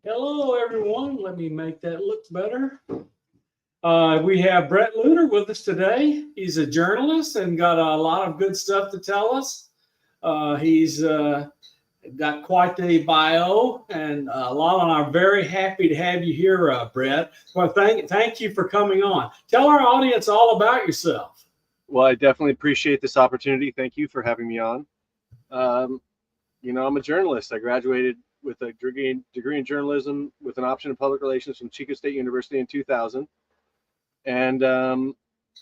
Hello, everyone. Let me make that look better. We have Bret Lueder with us today. He's a journalist and got a lot of good stuff to tell us. He's got quite the bio, and Lala and I are very happy to have you here, Bret. Well, thank you for coming on. Tell our audience all about yourself. Well, I definitely appreciate this opportunity. Thank you for having me on. I'm a journalist. I graduated with a degree in journalism with an option in public relations from Chico State University in 2000. And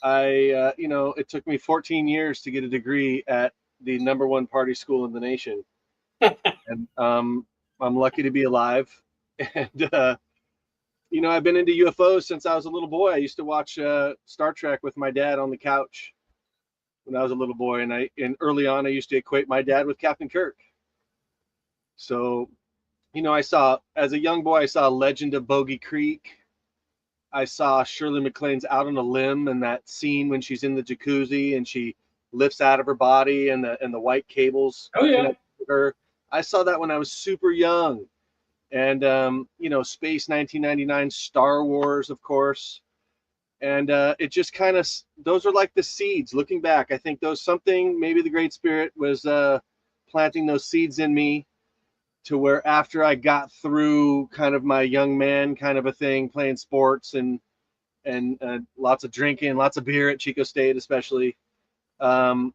it took me 14 years to get a degree at the #1 party school in the nation. And I'm lucky to be alive. And, I've been into UFOs since I was a little boy. I used to watch Star Trek with my dad on the couch when I was a little boy. And early on, I used to equate my dad with Captain Kirk. So, as a young boy, I saw Legend of Bogey Creek. I saw Shirley MacLaine's Out on a Limb, and that scene when she's in the jacuzzi and she lifts out of her body and the white cables connect to her. I saw that when I was super young. And, Space 1999, Star Wars, of course. And it just kind of, those are like the seeds. Looking back, I think maybe the Great Spirit was planting those seeds in me, to where after I got through kind of my young man kind of a thing, playing sports and lots of drinking, lots of beer at Chico State especially, I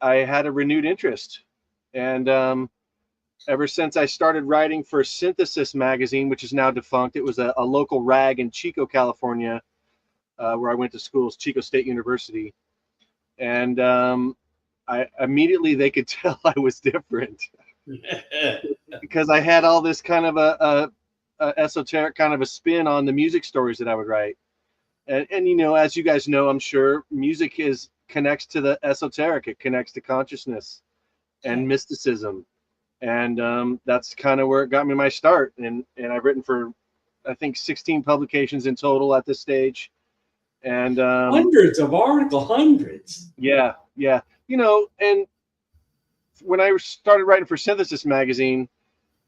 had a renewed interest. And ever since I started writing for Synthesis magazine, which is now defunct, it was a local rag in Chico, California, where I went to school, Chico State University. And they could tell I was different. Because I had all this kind of a esoteric kind of a spin on the music stories that I would write. And as you guys know, I'm sure music connects to the esoteric. It connects to consciousness and mysticism. And that's kind of where it got me my start. And I've written for, I think, 16 publications in total at this stage. And hundreds of articles, hundreds. Yeah. And when I started writing for Synthesis magazine,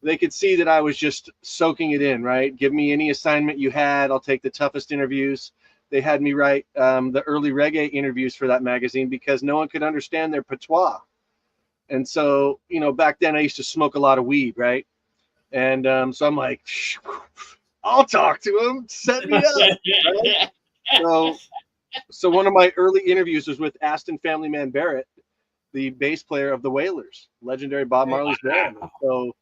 they could see that I was just soaking it in, right? Give me any assignment you had. I'll take the toughest interviews. They had me write the early reggae interviews for that magazine because no one could understand their patois. And so, back then I used to smoke a lot of weed, right? And so I'm like, I'll talk to him, set me up. Right? So one of my early interviews was with Aston Family Man Barrett, the bass player of the Wailers, legendary Bob Marley's band. So,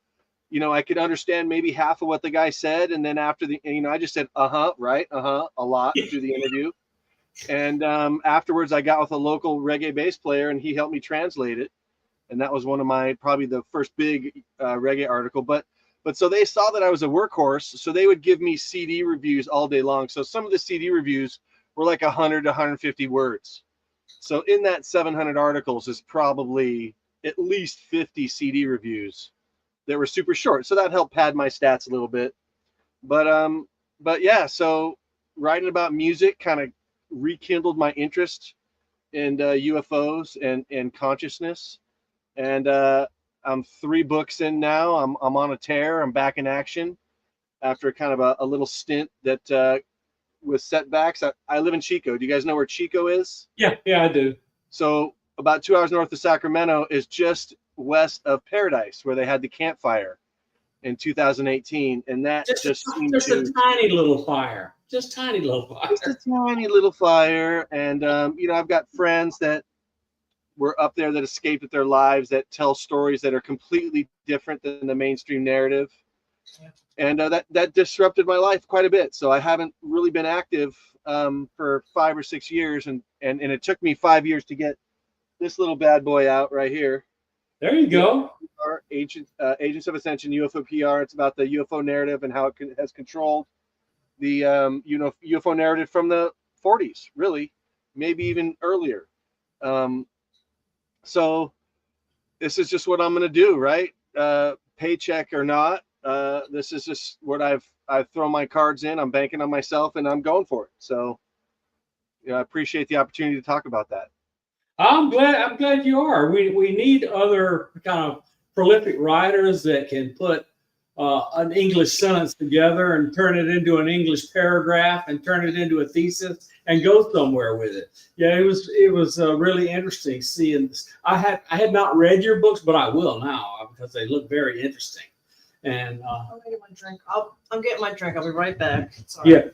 I could understand maybe half of what the guy said. And then after I just said, right, a lot through the interview. And afterwards, I got with a local reggae bass player, and he helped me translate it. And that was one of probably the first big reggae article. But so they saw that I was a workhorse, so they would give me CD reviews all day long. So some of the CD reviews were like 100 to 150 words. So in that 700 articles is probably at least 50 CD reviews that were super short. So that helped pad my stats a little bit. But yeah, so writing about music kind of rekindled my interest in UFOs and consciousness. And I'm 3 books in now. I'm on a tear. I'm back in action after kind of a little stint that with setbacks. I live in Chico. Do you guys know where Chico is? Yeah, I do. So about 2 hours north of Sacramento is just west of Paradise, where they had the campfire in 2018. And that just a tiny little fire. Just tiny little fire. Just a tiny little fire. And, I've got friends that were up there that escaped with their lives that tell stories that are completely different than the mainstream narrative. And that disrupted my life quite a bit. So I haven't really been active for 5 or 6 years. And it took me 5 years to get this little bad boy out right here. There you go. Agents of Ascension, UFO PR. It's about the UFO narrative and how it has controlled the UFO narrative from the 40s, really, maybe even earlier. So this is just what I'm going to do, right? Paycheck or not. This is just what I've thrown my cards in. I'm banking on myself, and I'm going for it. So, I appreciate the opportunity to talk about that. I'm glad you are. We need other kind of prolific writers that can put an English sentence together and turn it into an English paragraph and turn it into a thesis and go somewhere with it. Yeah, it was really interesting seeing this. I had not read your books, but I will now because they look very interesting. And I'm getting my drink. I'm getting my drink. I'll be right back. Sorry. yeah,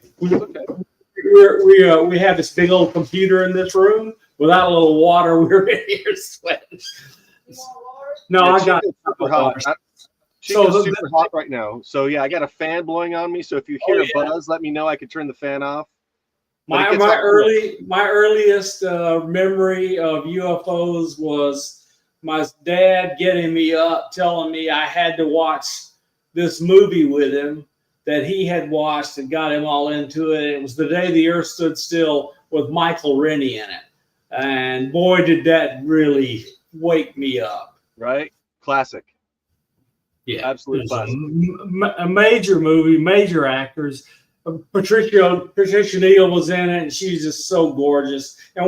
we have this big old computer in this room. Without a little water, we're in here sweating. You want water? No, Yeah, I got super hot. She's super hot right now. So yeah, I got a fan blowing on me. So if you hear a buzz, let me know. I could turn the fan off. My earliest memory of UFOs was my dad getting me up, telling me I had to watch this movie with him that he had watched and got him all into it. It was The Day the Earth Stood Still with Michael Rennie in it. And boy, did that really wake me up. Right? Classic. Yeah. Absolute classic. A major movie, major actors. Patricia Neal was in it, and she's just so gorgeous. And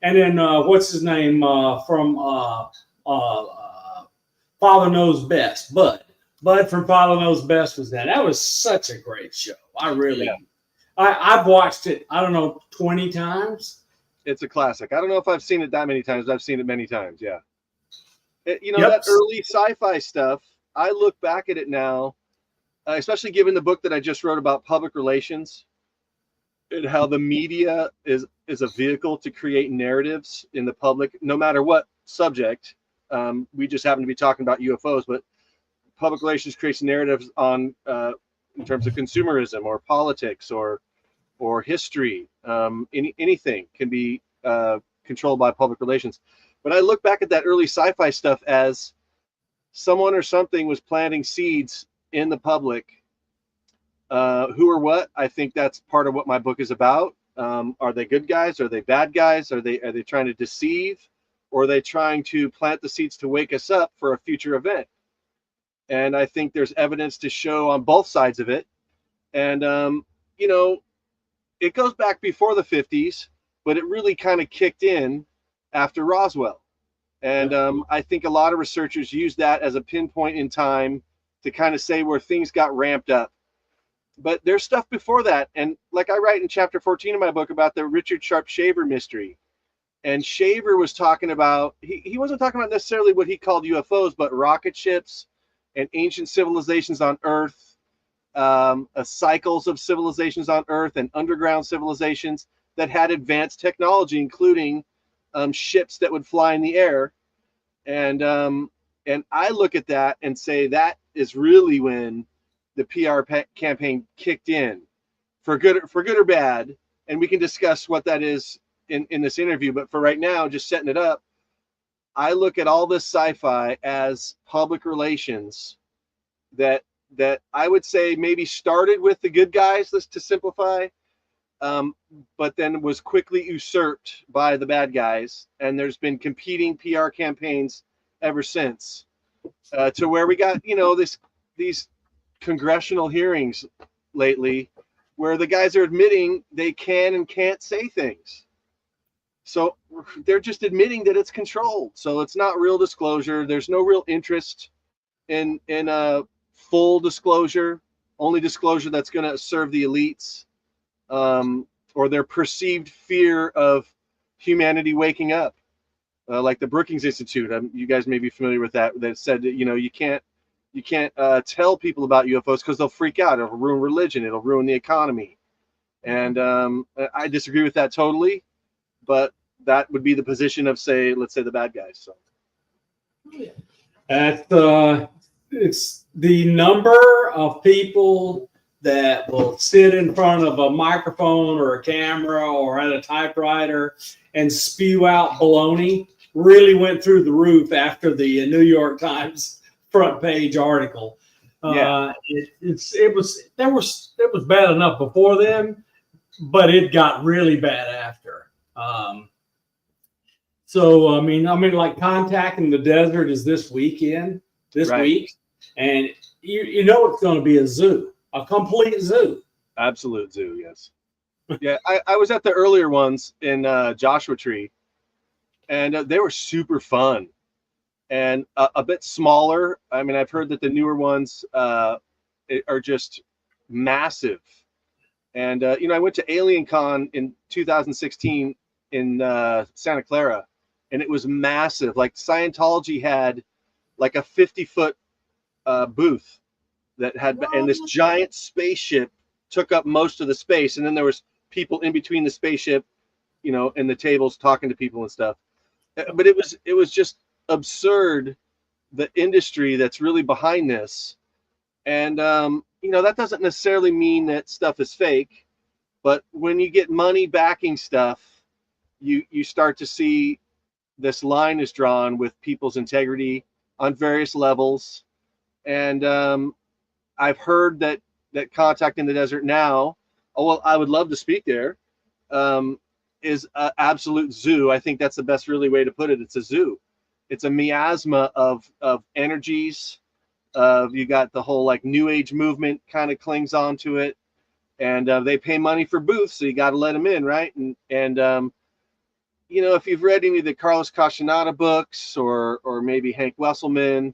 and then what's his name from Father Knows Best? Bud from Father Knows Best was in. That was such a great show. I've watched it, I don't know, 20 times. It's a classic. I don't know if I've seen it that many times. I've seen it many times. Yeah. That early sci-fi stuff, I look back at it now, especially given the book that I just wrote about public relations and how the media is a vehicle to create narratives in the public, no matter what subject. We just happen to be talking about UFOs, but public relations creates narratives on in terms of consumerism or politics or history. Anything can be controlled by public relations. But I look back at that early sci-fi stuff as someone or something was planting seeds in the public. Who or what? I think that's part of what my book is about. Are they good guys? Are they bad guys? Are they trying to deceive? Or are they trying to plant the seeds to wake us up for a future event? And I think there's evidence to show on both sides of it. And, it goes back before the 50s, but it really kind of kicked in after Roswell. And I think a lot of researchers use that as a pinpoint in time to kind of say where things got ramped up. But there's stuff before that. And like I write in chapter 14 of my book about the Richard Sharp Shaver mystery. And Shaver was talking about, he wasn't talking about necessarily what he called UFOs, but rocket ships and ancient civilizations on Earth, cycles of civilizations on Earth and underground civilizations that had advanced technology, including ships that would fly in the air. And I look at that and say that is really when the PR campaign kicked in, for good or bad. And we can discuss what that is in this interview. But for right now, just setting it up, I look at all this sci-fi as public relations that I would say maybe started with the good guys, let's to simplify, but then was quickly usurped by the bad guys. And there's been competing PR campaigns ever since, to where we got, these congressional hearings lately where the guys are admitting they can and can't say things. So they're just admitting that it's controlled. So it's not real disclosure. There's no real interest in full disclosure, only disclosure that's going to serve the elites, or their perceived fear of humanity waking up, like the Brookings Institute. You guys may be familiar with that. That said that you can't tell people about UFOs because they'll freak out. It'll ruin religion. It'll ruin the economy. And I disagree with that totally. But that would be the position of, let's say the bad guys. So it's the number of people that will sit in front of a microphone or a camera or at a typewriter and spew out baloney really went through the roof after the New York Times front page article. It was bad enough before then, but it got really bad after. So I mean, like Contact in the Desert is this week, and it's going to be a zoo, a complete zoo. Absolute zoo, yes. Yeah, I was at the earlier ones in Joshua Tree, and they were super fun. and a bit smaller. I mean, I've heard that the newer ones are just massive. And I went to Alien Con in 2016 in Santa Clara, and it was massive. Like Scientology had like a 50-foot booth that had, and this giant spaceship took up most of the space, and then there was people in between the spaceship, and the tables talking to people and stuff. But it was just absurd, the industry that's really behind this. And that doesn't necessarily mean that stuff is fake, but when you get money backing stuff, you start to see this line is drawn with people's integrity on various levels. And I've heard that Contact in the Desert now, oh well, I would love to speak there, is an absolute zoo. I think that's the best really way to put it. It's a zoo. It's a miasma of energies. You got the whole like New Age movement kind of clings on to it, and they pay money for booths, so you got to let them in, right? And if you've read any of the Carlos Castaneda books or maybe Hank Wesselman,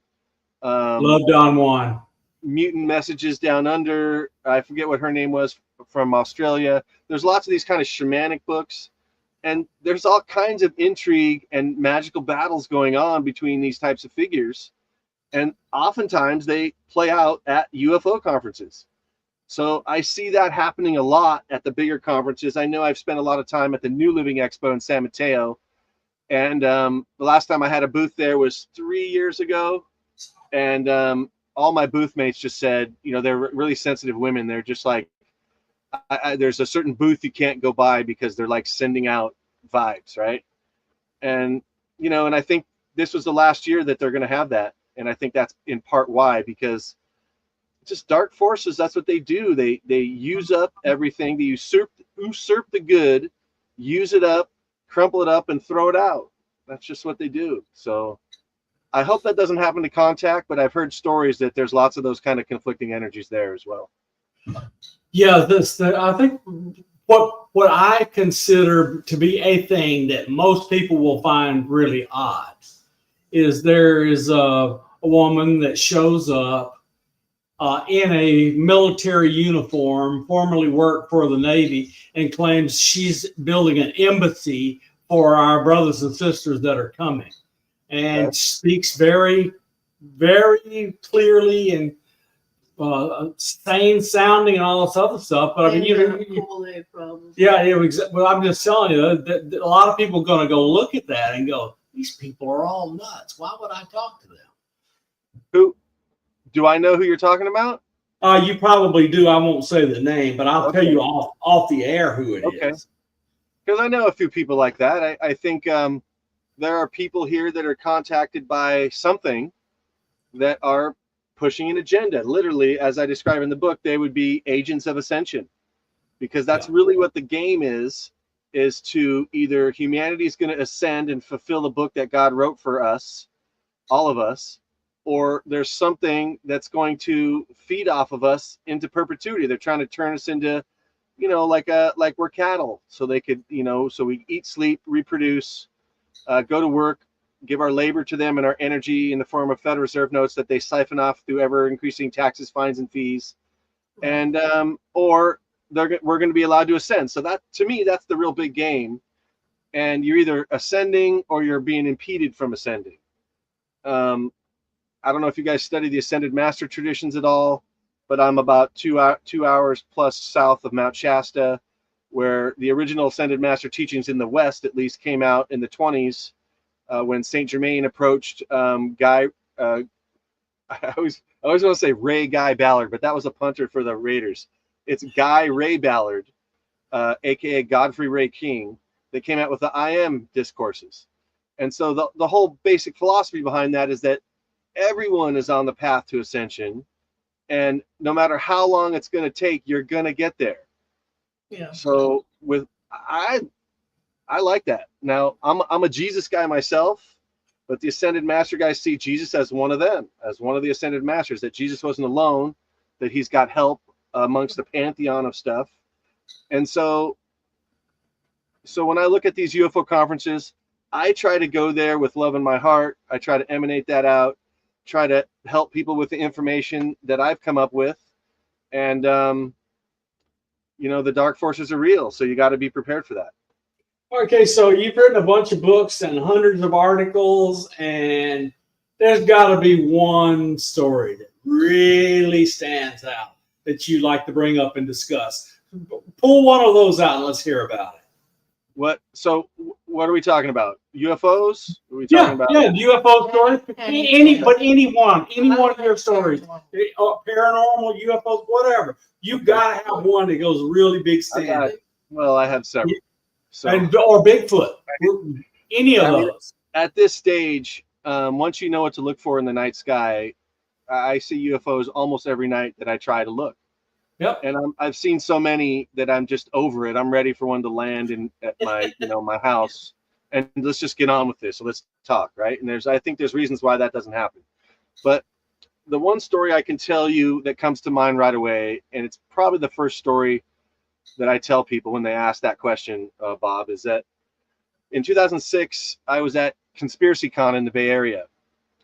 Love Don Juan. Mutant Messages Down Under, I forget what her name was, from Australia. There's lots of these kind of shamanic books, and there's all kinds of intrigue and magical battles going on between these types of figures. And oftentimes they play out at UFO conferences. So I see that happening a lot at the bigger conferences. I know I've spent a lot of time at the New Living Expo in San Mateo. And the last time I had a booth there was 3 years ago. And all my booth mates just said, they're really sensitive women. They're just like, there's a certain booth you can't go by because they're like sending out vibes, right? And, and I think this was the last year that they're going to have that. And I think that's in part why, because just dark forces, that's what they do. They use up everything. They usurp the good, use it up, crumple it up, and throw it out. That's just what they do. So I hope that doesn't happen to Contact, but I've heard stories that there's lots of those kind of conflicting energies there as well. Yeah, I think what I consider to be a thing that most people will find really odd is there is a woman that shows up in a military uniform, formerly worked for the Navy, and claims she's building an embassy for our brothers and sisters that are coming, and speaks very, very clearly and sane sounding and all this other stuff. But I mean, well, I'm just telling you that a lot of people are going to go look at that and go, these people are all nuts. Why would I talk to them? Who do I know who you're talking about? You probably do. I won't say the name, but I'll tell you off the air who it is. Because I know a few people like that. I think there are people here that are contacted by something that are pushing an agenda. Literally, as I describe in the book, they would be agents of ascension, because that's really what the game is to either humanity is going to ascend and fulfill the book that God wrote for us, all of us, or there's something that's going to feed off of us into perpetuity. They're trying to turn us into, like we're cattle, so they could, so we eat, sleep, reproduce, go to work, give our labor to them and our energy in the form of Federal Reserve notes that they siphon off through ever increasing taxes, fines, and fees. And or we're going to be allowed to ascend. So that, to me, that's the real big game. And you're either ascending or you're being impeded from ascending. I don't know if you guys study the Ascended Master traditions at all, but I'm about 2 hours plus south of Mount Shasta, where the original Ascended Master teachings in the West, at least, came out in the 20s when Saint Germain approached Guy. I always want to say Ray Guy Ballard, but that was a punter for the Raiders. It's Guy Ray Ballard, aka Godfrey Ray King, that came out with the I Am discourses. And so the whole basic philosophy behind that is that everyone is on the path to ascension, and no matter how long it's going to take, you're going to get there. Yeah. So I like that. Now I'm a Jesus guy myself, but the Ascended Master guys see Jesus as one of them, as one of the Ascended Masters, that Jesus wasn't alone, that he's got help amongst the pantheon of stuff. And so when I look at these UFO conferences, I try to go there with love in my heart. I try to emanate that out, try to help people with the information that I've come up with. And, the dark forces are real. So you got to be prepared for that. Okay, so you've written a bunch of books and hundreds of articles, and there's got to be one story that really stands out that you like to bring up and discuss. Pull one of those out and let's hear about it. What are we talking about? UFOs? Are we talking about? Yeah, UFO stories. Any one of your stories, paranormal, UFOs, whatever. You gotta have one that goes really big standing. I have several. So, or Bigfoot. Any of those. At this stage, once you know what to look for in the night sky, I see UFOs almost every night that I try to look. Yep. And I've seen so many that I'm just over it. I'm ready for one to land at my my house, and let's just get on with this. So let's talk, right? And I think there's reasons why that doesn't happen. But the one story I can tell you that comes to mind right away, and it's probably the first story that I tell people when they ask that question, Bob, is that in 2006 I was at Conspiracy Con in the Bay Area,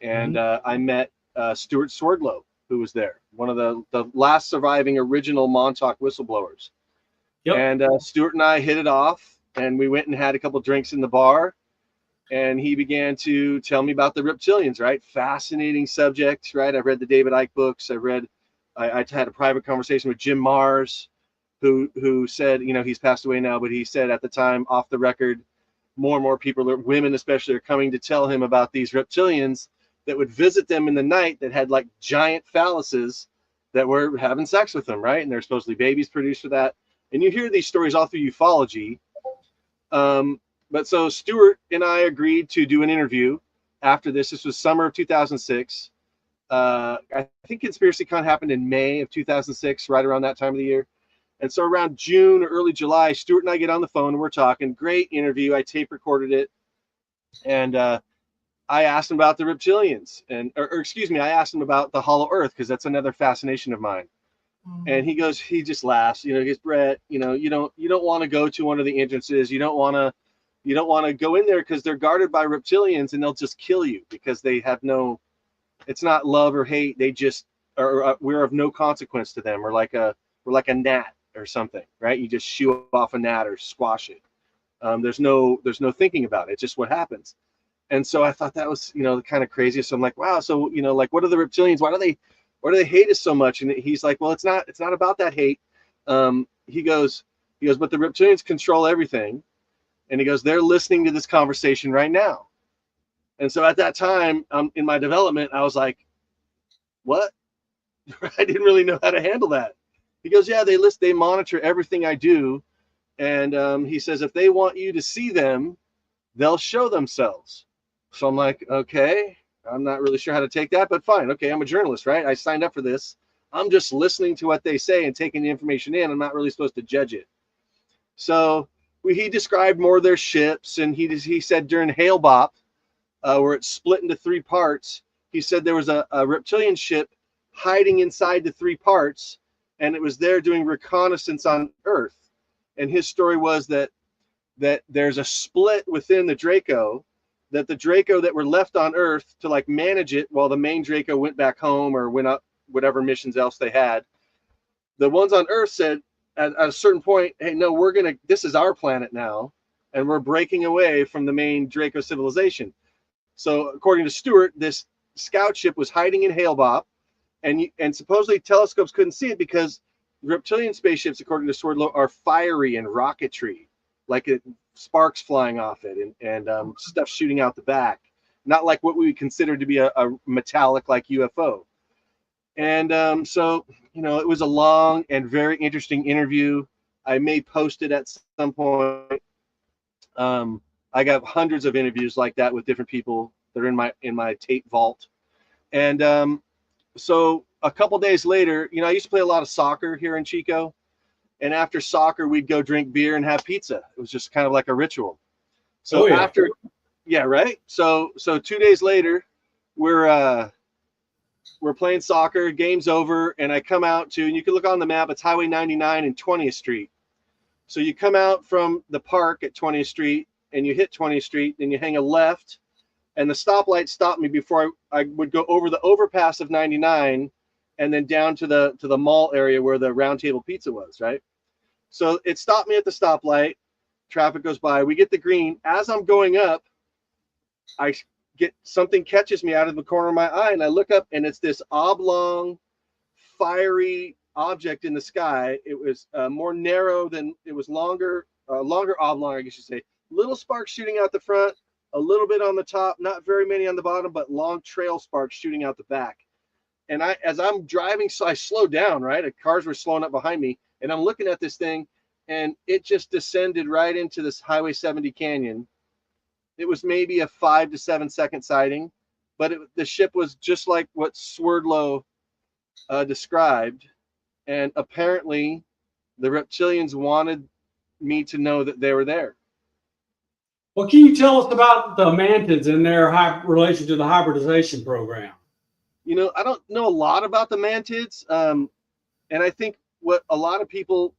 and I met Stuart Swerdlow, who was there, one of the last surviving original Montauk whistleblowers. Yep. And Stuart and I hit it off, and we went and had a couple drinks in the bar, and he began to tell me about the reptilians, right? Fascinating subject, right? I've read the David Icke books. I had a private conversation with Jim Mars, who said, he's passed away now, but he said at the time, off the record, more and more people, women especially, are coming to tell him about these reptilians that would visit them in the night that had like giant phalluses that were having sex with them, right? And there's supposedly babies produced for that. And you hear these stories all through ufology. But so Stuart and I agreed to do an interview after this. This was summer of 2006. I think Conspiracy Con happened in May of 2006, right around that time of the year. And so around June or early July, Stuart and I get on the phone and we're talking. Great interview. I tape recorded it. And I asked him about the reptilians, I asked him about the hollow earth, because that's another fascination of mine. And he just laughs, he goes, Bret, you don't want to go to one of the entrances. You don't want to go in there because they're guarded by reptilians and they'll just kill you, because they have it's not love or hate. They just we're of no consequence to them. We're like a gnat or something, right? You just shoo off a gnat or squash it. There's no thinking about it. It's just what happens. And so I thought that was, kind of crazy. So I'm like, wow. So, what are the reptilians? Why do they hate us so much? And he's like, well, it's not about that hate. He goes, but the reptilians control everything. And he goes, they're listening to this conversation right now. And so at that time, in my development, I was like, what? I didn't really know how to handle that. He goes, yeah, they monitor everything I do. And he says, if they want you to see them, they'll show themselves. So I'm like, okay, I'm not really sure how to take that, but fine. Okay, I'm a journalist, right? I signed up for this. I'm just listening to what they say and taking the information in. I'm not really supposed to judge it. So he described more of their ships, and he said during Hail Bop, where it's split into three parts, he said there was a reptilian ship hiding inside the three parts, and it was there doing reconnaissance on Earth. And his story was that there's a split within the Draco, that the Draco that were left on Earth to like manage it while the main Draco went back home or went up whatever missions else they had. The ones on Earth said at a certain point, hey, no, this is our planet now, and we're breaking away from the main Draco civilization. So according to Stuart, this scout ship was hiding in Hail Bop, and supposedly telescopes couldn't see it because reptilian spaceships, according to Swerdlow, are fiery and rocketry, like sparks flying off it and stuff shooting out the back, not like what we would consider to be a metallic like UFO. And so, it was a long and very interesting interview. I may post it at some point. I got hundreds of interviews like that with different people that are in my tape vault. And so a couple days later, I used to play a lot of soccer here in Chico. And after soccer, we'd go drink beer and have pizza. It was just kind of like a ritual. So right. So 2 days later, we're playing soccer, game's over, and I come out and you can look on the map, it's Highway 99 and 20th Street. So you come out from the park at 20th Street, and you hit 20th Street, then you hang a left, and the stoplight stopped me before I would go over the overpass of 99 and then down to the mall area where the Round Table Pizza was, right? So it stopped me at the stoplight. Traffic goes by. We get the green. As I'm going up, I get something catches me out of the corner of my eye, and I look up, and it's this oblong, fiery object in the sky. It was more narrow than it was longer oblong, I guess you say. Little sparks shooting out the front, a little bit on the top, not very many on the bottom, but long trail sparks shooting out the back. And as I'm driving, so I slowed down, right? The cars were slowing up behind me, and I'm looking at this thing, and it just descended right into this Highway 70 canyon. It was maybe a 5 to 7 second sighting, but the ship was just like what Swerdlow described. And apparently the reptilians wanted me to know that they were there. Well, can you tell us about the mantids and their relation to the hybridization program? I don't know a lot about the mantids. And I think what a lot of people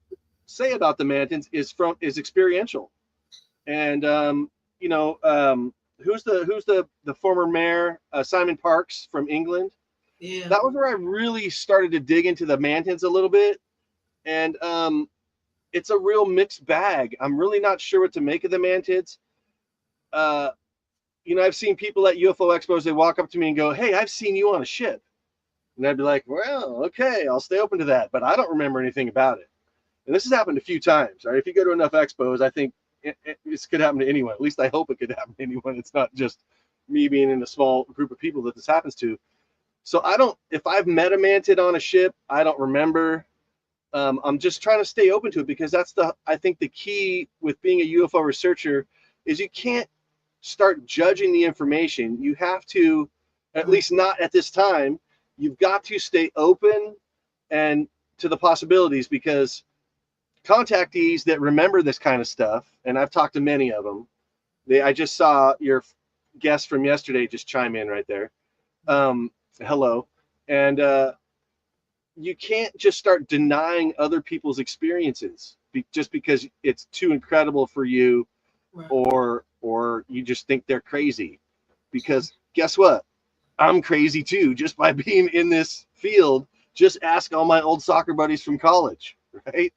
say about the mantids is experiential. And, who's the former mayor, Simon Parkes from England? Yeah. That was where I really started to dig into the mantids a little bit. And it's a real mixed bag. I'm really not sure what to make of the mantids. I've seen people at UFO expos, they walk up to me and go, "Hey, I've seen you on a ship." And I'd be like, "Well, okay, I'll stay open to that, but I don't remember anything about it." And this has happened a few times, right? If you go to enough expos, I think this could happen to anyone. At least I hope it could happen to anyone. It's not just me being in a small group of people that this happens to. So if I've met a mantid on a ship, I don't remember. I'm just trying to stay open to it, because I think the key with being a UFO researcher is you can't start judging the information. You have to, at least not at this time, you've got to stay open and to the possibilities, because contactees that remember this kind of stuff, and I've talked to many of them. I just saw your guest from yesterday just chime in right there. Hello. And you can't just start denying other people's experiences just because it's too incredible for you, Right. or you just think they're crazy. Because guess what? I'm crazy too, just by being in this field. Just ask all my old soccer buddies from college, right?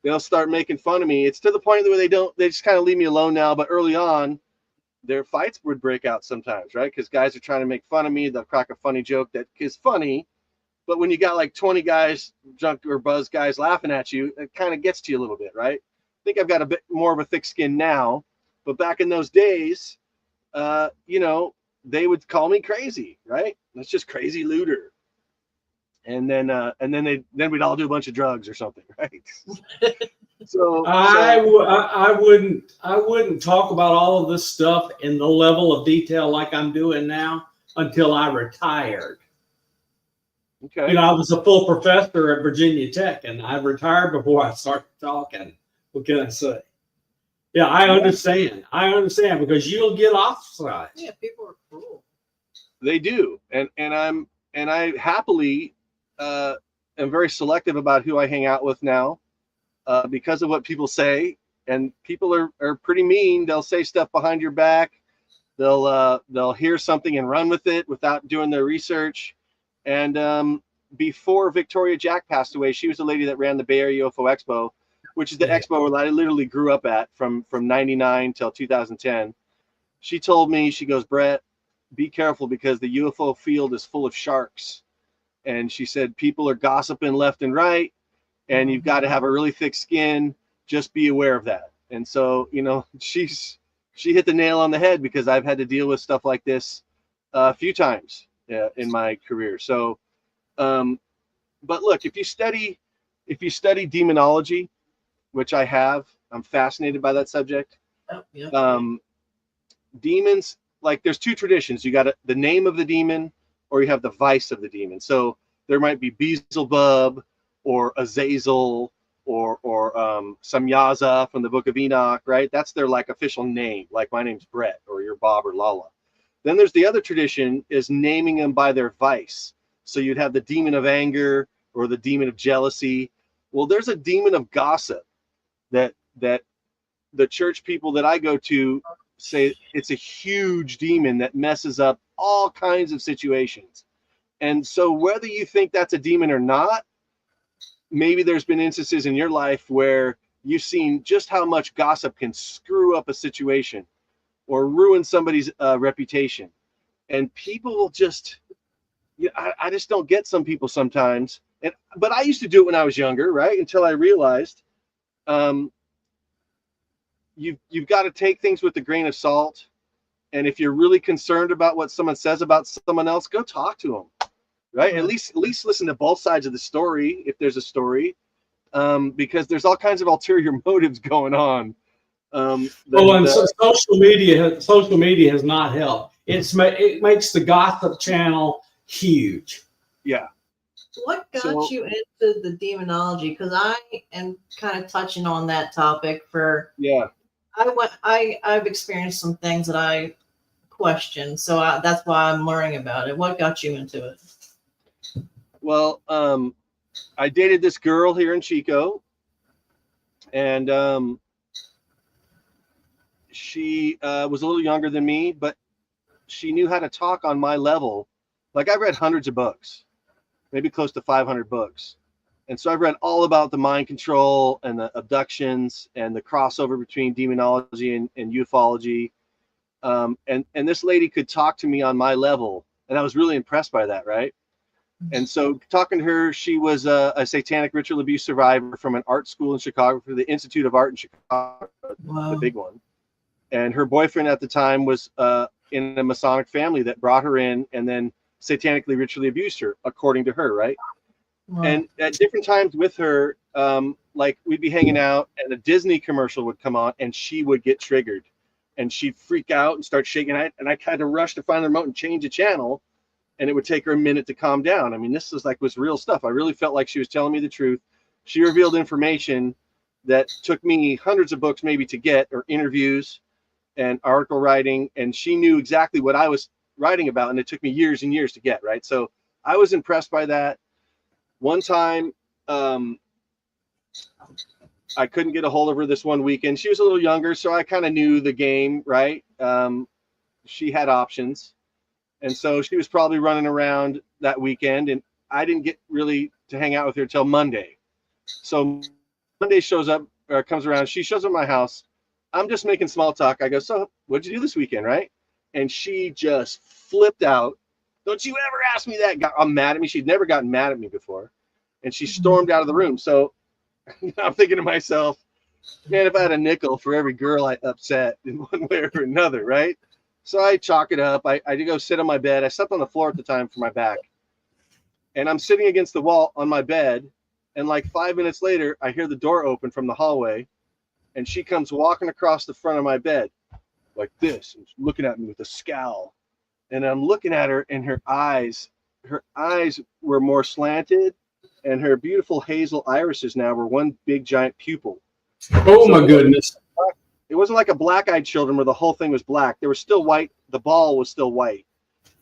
They'll start making fun of me. It's to the point where they just kind of leave me alone now. But early on, their fights would break out sometimes, right? Because guys are trying to make fun of me. They'll crack a funny joke that is funny. But when you got like 20 guys, drunk or buzzed guys laughing at you, it kind of gets to you a little bit, right? I think I've got a bit more of a thick skin now. But back in those days, they would call me crazy, right? That's just crazy Lueder. And then we'd all do a bunch of drugs or something, right? So I wouldn't talk about all of this stuff in the level of detail like I'm doing now until I retired. okay. I was a full professor at Virginia Tech, and I retired before I started talking. What can I say? Yeah, I understand. Because you'll get ostracized. Yeah, people are cruel. They do, and I happily am very selective about who I hang out with now, because of what people say. And people are pretty mean. They'll say stuff behind your back. They'll hear something and run with it without doing their research. And before Victoria Jack passed away, she was the lady that ran the Bay Area UFO Expo, which is the expo where I literally grew up at from 99 till 2010. She told me, she goes, "Bret, be careful, because the UFO field is full of sharks." And she said, people are gossiping left and right, and you've got to have a really thick skin. Just be aware of that. And so, she hit the nail on the head, because I've had to deal with stuff like this a few times in my career. So, but look, if you study demonology, which I have, I'm fascinated by that subject. Oh, yeah. Demons, like, there's two traditions. You got the name of the demon, or you have the vice of the demon. So there might be Beelzebub or Azazel or Samyaza from the Book of Enoch, right? That's their like official name. Like, my name's Bret, or you're Bob or Lala. Then there's the other tradition, is naming them by their vice. So you'd have the demon of anger or the demon of jealousy. Well, there's a demon of gossip that the church people that I go to say it's a huge demon that messes up all kinds of situations. And so whether you think that's a demon or not, maybe there's been instances in your life where you've seen just how much gossip can screw up a situation or ruin somebody's reputation. And people will just, I just don't get some people sometimes. But I used to do it when I was younger, right? Until I realized you've got to take things with a grain of salt. And if you're really concerned about what someone says about someone else, go talk to them, right? At least listen to both sides of the story if there's a story, because there's all kinds of ulterior motives going on. Social media has not helped. It makes the gossip channel huge. Yeah. What got you into the demonology? Because I am kind of touching on that topic I've experienced some things that I question, so that's why I'm learning about it. What got you into it? Well, I dated this girl here in Chico, and she was a little younger than me, but she knew how to talk on my level. Like, I've read hundreds of books, maybe close to 500 books. And so I've read all about the mind control and the abductions and the crossover between demonology and ufology. And this lady could talk to me on my level. And I was really impressed by that, right? And so talking to her, she was a satanic ritual abuse survivor from an art school in Chicago, for the Institute of Art in Chicago, the big one. And her boyfriend at the time was in a Masonic family that brought her in and then satanically ritually abused her, according to her, right? Wow. And at different times with her, like, we'd be hanging out and a Disney commercial would come on and she would get triggered and she'd freak out and start shaking. And I kind of rushed to find the remote and change the channel, and it would take her a minute to calm down. I mean, this was real stuff. I really felt like she was telling me the truth. She revealed information that took me hundreds of books maybe to get, or interviews and article writing, and she knew exactly what I was writing about, and it took me years and years to get, right? So I was impressed by that. One time, I couldn't get a hold of her this one weekend. She was a little younger, so I kind of knew the game, right? She had options. And so she was probably running around that weekend, and I didn't get really to hang out with her till Monday. So Monday comes around. She shows up at my house. I'm just making small talk. I go, so what'd you do this weekend, right? And she just flipped out. Don't you ever ask me that. I'm mad at me. She'd never gotten mad at me before. And she stormed out of the room. So I'm thinking to myself, man, if I had a nickel for every girl I upset in one way or another, right? So I chalk it up. I did go sit on my bed. I slept on the floor at the time for my back. And I'm sitting against the wall on my bed. And like 5 minutes later, I hear the door open from the hallway. And she comes walking across the front of my bed like this, and looking at me with a scowl. And I'm looking at her, and her eyes were more slanted, and her beautiful hazel irises now were one big giant pupil. Oh, so my goodness. It wasn't like a black-eyed children where the whole thing was black. There was still white. The ball was still white,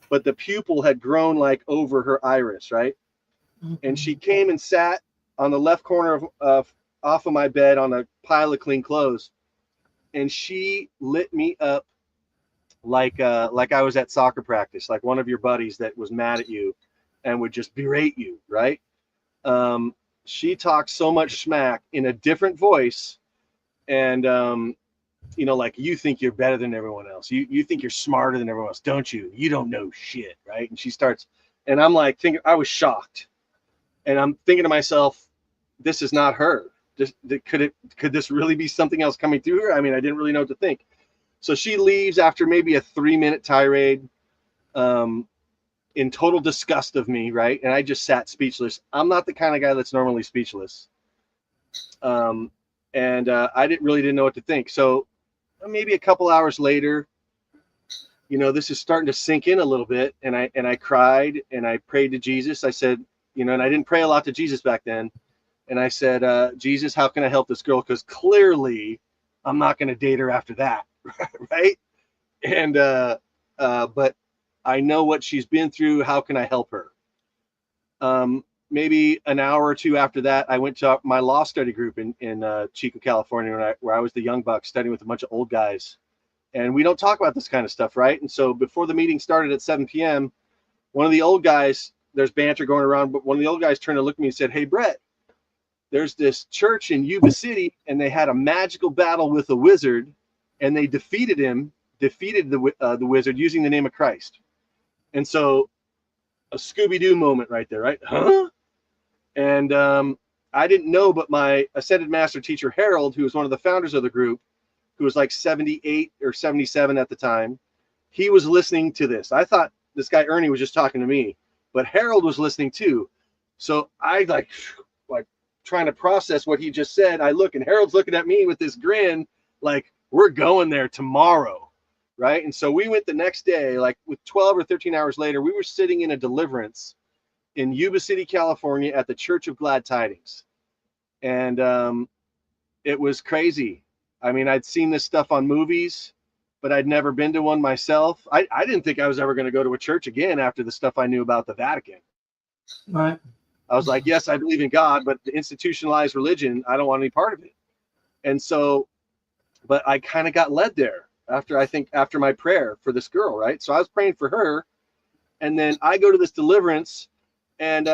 but the pupil had grown like over her iris, right? Mm-hmm. And she came and sat on the left corner of off of my bed on a pile of clean clothes, and she lit me up like I was at soccer practice, like one of your buddies that was mad at you and would just berate you, right? She talked so much smack in a different voice, and like, you think you're better than everyone else. You think you're smarter than everyone else, don't you? You don't know shit, right? And she starts, and I'm like thinking, I was shocked, and I'm thinking to myself, this is not her. Could this really be something else coming through her? I mean, I didn't really know what to think. So she leaves after maybe a 3-minute tirade, in total disgust of me, right? And I just sat speechless. I'm not the kind of guy that's normally speechless. I didn't know what to think. So maybe a couple hours later, this is starting to sink in a little bit. And I cried and I prayed to Jesus. I said, and I didn't pray a lot to Jesus back then. And I said, Jesus, how can I help this girl? Because clearly I'm not going to date her after that. Right. And, but I know what she's been through. How can I help her? maybe an hour or two after that, I went to my law study group in Chico, California, where I was the young buck studying with a bunch of old guys. And we don't talk about this kind of stuff, right? And so before the meeting started at 7 p.m., one of the old guys, there's banter going around, but one of the old guys turned to look at me and said, "Hey, Bret, there's this church in Yuba City, and they had a magical battle with a wizard, and they defeated the wizard using the name of Christ." And so a Scooby-Doo moment right there, right? Huh? And I didn't know, but my Ascended Master teacher, Harold, who was one of the founders of the group, who was like 78 or 77 at the time, he was listening to this. I thought this guy Ernie was just talking to me, but Harold was listening too. So I like trying to process what he just said. I look, and Harold's looking at me with this grin, like, we're going there tomorrow, right? And so we went the next day, like with 12 or 13 hours later, we were sitting in a deliverance in Yuba City, California, at the Church of Glad Tidings. And it was crazy. I mean, I'd seen this stuff on movies, but I'd never been to one myself. I didn't think I was ever going to go to a church again after the stuff I knew about the Vatican. Right. I was like, yes, I believe in God, but the institutionalized religion, I don't want any part of it. And so, but I kind of got led there after my prayer for this girl, right? So I was praying for her, and then I go to this deliverance, and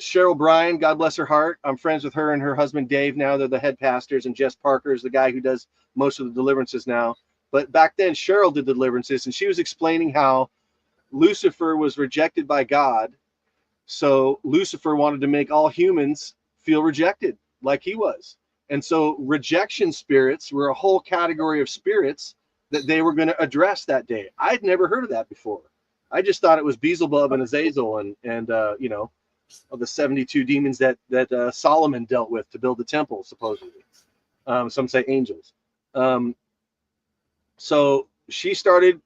Cheryl Bryan, God bless her heart, I'm friends with her and her husband Dave now. They're the head pastors, and Jess Parker is the guy who does most of the deliverances now. But back then, Cheryl did deliverances, and she was explaining how Lucifer was rejected by God. So Lucifer wanted to make all humans feel rejected like he was. And so rejection spirits were a whole category of spirits that they were going to address that day. I'd never heard of that before. I just thought it was Beelzebub and Azazel and you know, of the 72 demons that Solomon dealt with to build the temple, supposedly. Some say angels. So she started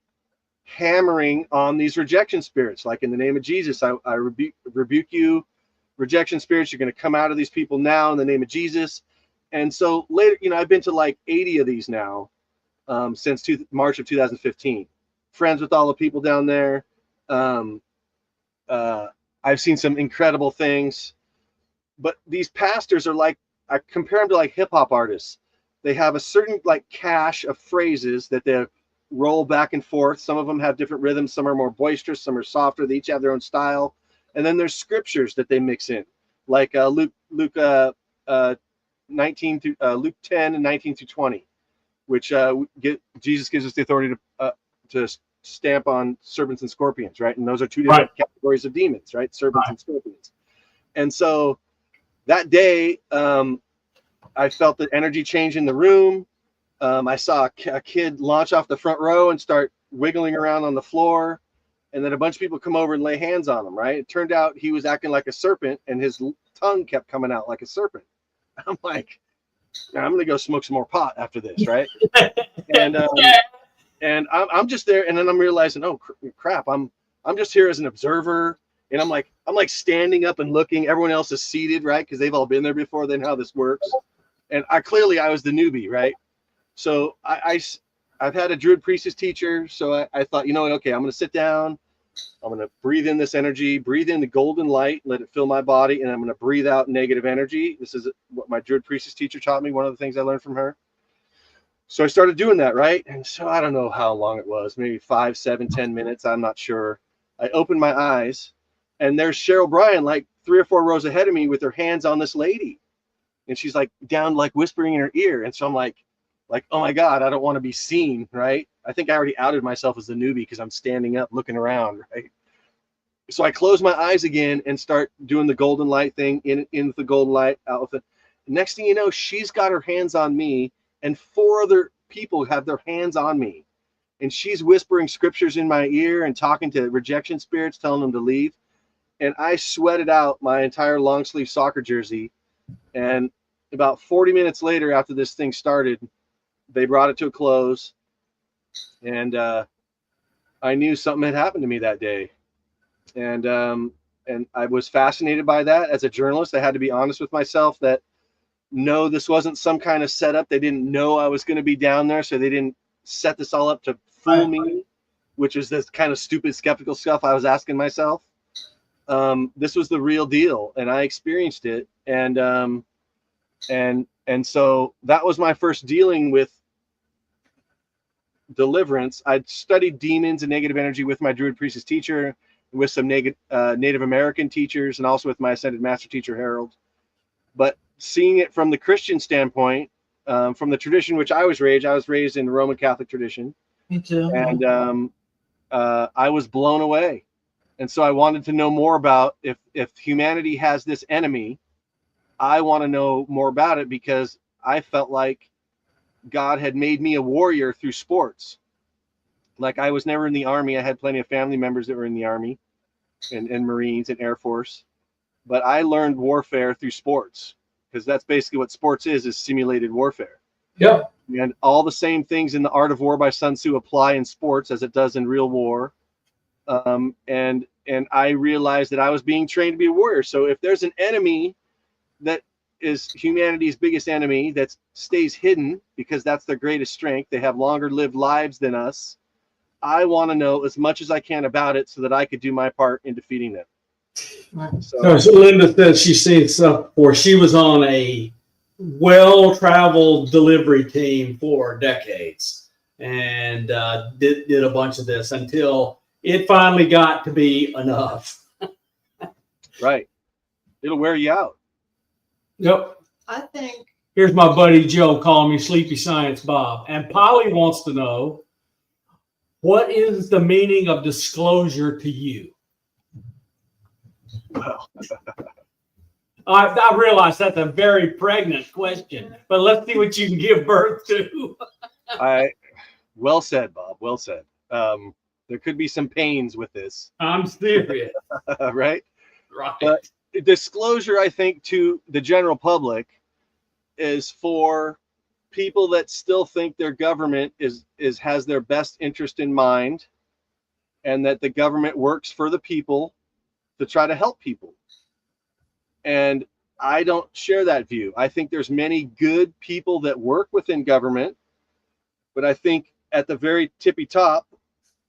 hammering on these rejection spirits, like, in the name of Jesus, I rebuke you, rejection spirits. You're going to come out of these people now in the name of Jesus. And so later, you know, I've been to like 80 of these now since March of 2015. Friends with all the people down there. I've seen some incredible things, but these pastors are like, I compare them to like hip hop artists. They have a certain like cache of phrases that they roll back and forth. Some of them have different rhythms. Some are more boisterous. Some are softer. They each have their own style. And then there's scriptures that they mix in, like Luke 10 and 19 through 20, which Jesus gives us the authority to stamp on serpents and scorpions, right? And those are two different categories of demons, right? Serpents and scorpions. And so that day, I felt the energy change in the room. I saw a kid launch off the front row and start wiggling around on the floor. And then a bunch of people come over and lay hands on him, right? It turned out he was acting like a serpent, and his tongue kept coming out like a serpent. I'm like, I'm going to go smoke some more pot after this, right? And I'm just there, and then I'm realizing, oh crap, I'm just here as an observer, and I'm like standing up and looking. Everyone else is seated, right? Because they've all been there before. They know how this works. And I was the newbie, right? So I've had a Druid priestess teacher, so I thought, you know what? Okay, I'm going to sit down. I'm going to breathe in this energy, breathe in the golden light, let it fill my body, and I'm going to breathe out negative energy. This is what my Druid priestess teacher taught me. One of the things I learned from her. So I started doing that, right? And so I don't know how long it was, maybe 5, 7, 10 minutes. I'm not sure. I opened my eyes, and there's Cheryl Bryan, like 3 or 4 rows ahead of me with her hands on this lady. And she's like down, like whispering in her ear. And so I'm like, oh my God, I don't want to be seen, right? I think I already outed myself as the newbie because I'm standing up looking around, right? So I close my eyes again and start doing the golden light thing, in with the golden light, out with it. Next thing you know, she's got her hands on me, and 4 other people have their hands on me. And she's whispering scriptures in my ear and talking to rejection spirits, telling them to leave. And I sweated out my entire long sleeve soccer jersey. And about 40 minutes later, after this thing started, they brought it to a close. And I knew something had happened to me that day. And I was fascinated by that. As a journalist, I had to be honest with myself that no, this wasn't some kind of setup. They didn't know I was going to be down there, so they didn't set this all up to fool me, which is this kind of stupid skeptical stuff I was asking myself. this was the real deal, and I experienced it. And so that was my first dealing with deliverance. I'd studied demons and negative energy with my Druid Priestess teacher, with some Native American teachers, and also with my Ascended Master teacher, Harold. But seeing it from the Christian standpoint, from the tradition which I was raised in the Roman Catholic tradition. Me too. And I was blown away. And so I wanted to know more about if humanity has this enemy. I want to know more about it, because I felt like God had made me a warrior through sports. Like, I was never in the Army. I had plenty of family members that were in the Army and Marines and Air Force. But I learned warfare through sports, because that's basically what sports is simulated warfare. Yep. And all the same things in The Art of War by Sun Tzu apply in sports as it does in real war. And I realized that I was being trained to be a warrior. So if there's an enemy that is humanity's biggest enemy that stays hidden because that's their greatest strength, they have longer lived lives than us, I want to know as much as I can about it so that I could do my part in defeating them. So Linda says she's seen stuff before. She was on a well-traveled delivery team for decades and did a bunch of this until it finally got to be enough. Right. It'll wear you out. Yep. I think Here's my buddy Joe calling me Sleepy Science Bob. And Polly wants to know, what is the meaning of disclosure to you? Well, I realize that's a very pregnant question, but let's see what you can give birth to. well said, Bob. Well said. There could be some pains with this. I'm serious. Right? Right. But disclosure, I think, to the general public is for people that still think their government has their best interest in mind, and that the government works for the people to try to help people. And I don't share that view. I think there's many good people that work within government, but I think at the very tippy top,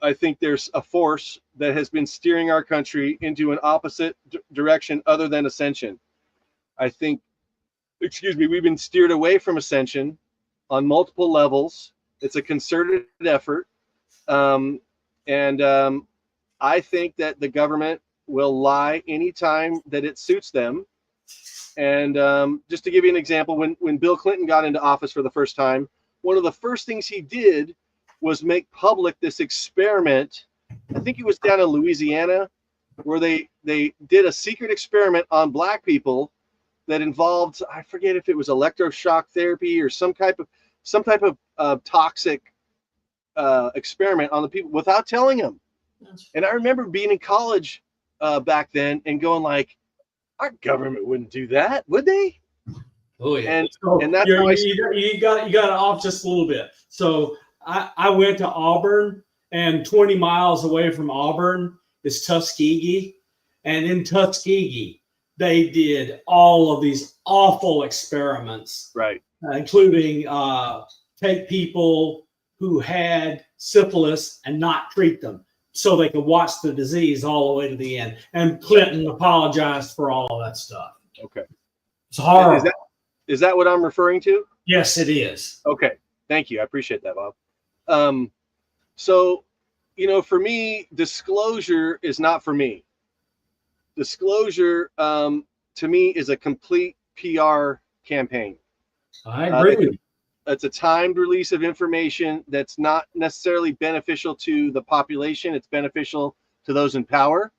I think there's a force that has been steering our country into an opposite direction other than ascension. I think, we've been steered away from ascension on multiple levels. It's a concerted effort. I think that the government will lie anytime that it suits them. And just to give you an example, when Bill Clinton got into office for the first time, one of the first things he did was make public this experiment. I think it was down in Louisiana, where they did a secret experiment on black people that involved, I forget if it was electroshock therapy or some type of toxic experiment on the people without telling them. And I remember being in college back then and going like, our government wouldn't do that, would they? Oh yeah. And that's how you got it off just a little bit. So I went to Auburn, and 20 miles away from Auburn is Tuskegee. And in Tuskegee, they did all of these awful experiments, right? Including take people who had syphilis and not treat them so they could watch the disease all the way to the end. And Clinton apologized for all of that stuff. Okay. It's horrible. Is that what I'm referring to? Yes, it is. Okay. Thank you. I appreciate that, Bob. So, for me, disclosure is not for me. Disclosure, to me, is a complete PR campaign. I agree with you. It's a timed release of information that's not necessarily beneficial to the population. It's beneficial to those in power.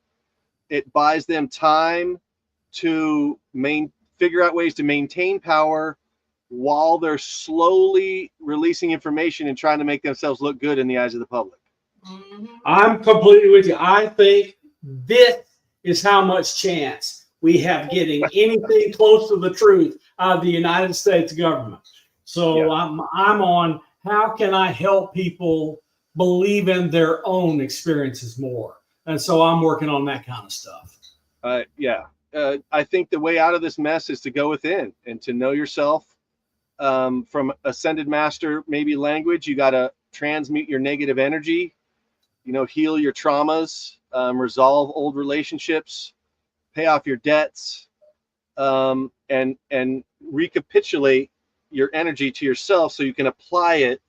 It buys them time to figure out ways to maintain power while they're slowly releasing information and trying to make themselves look good in the eyes of the public. I'm completely with you. I think this is how much chance we have getting anything close to the truth out of the United States government. So yeah. I'm on how can I help people believe in their own experiences more. And so I'm working on that kind of stuff. I think the way out of this mess is to go within and to know yourself. From Ascended Master, maybe language, you got to transmute your negative energy, heal your traumas, resolve old relationships, pay off your debts, and recapitulate your energy to yourself so you can apply it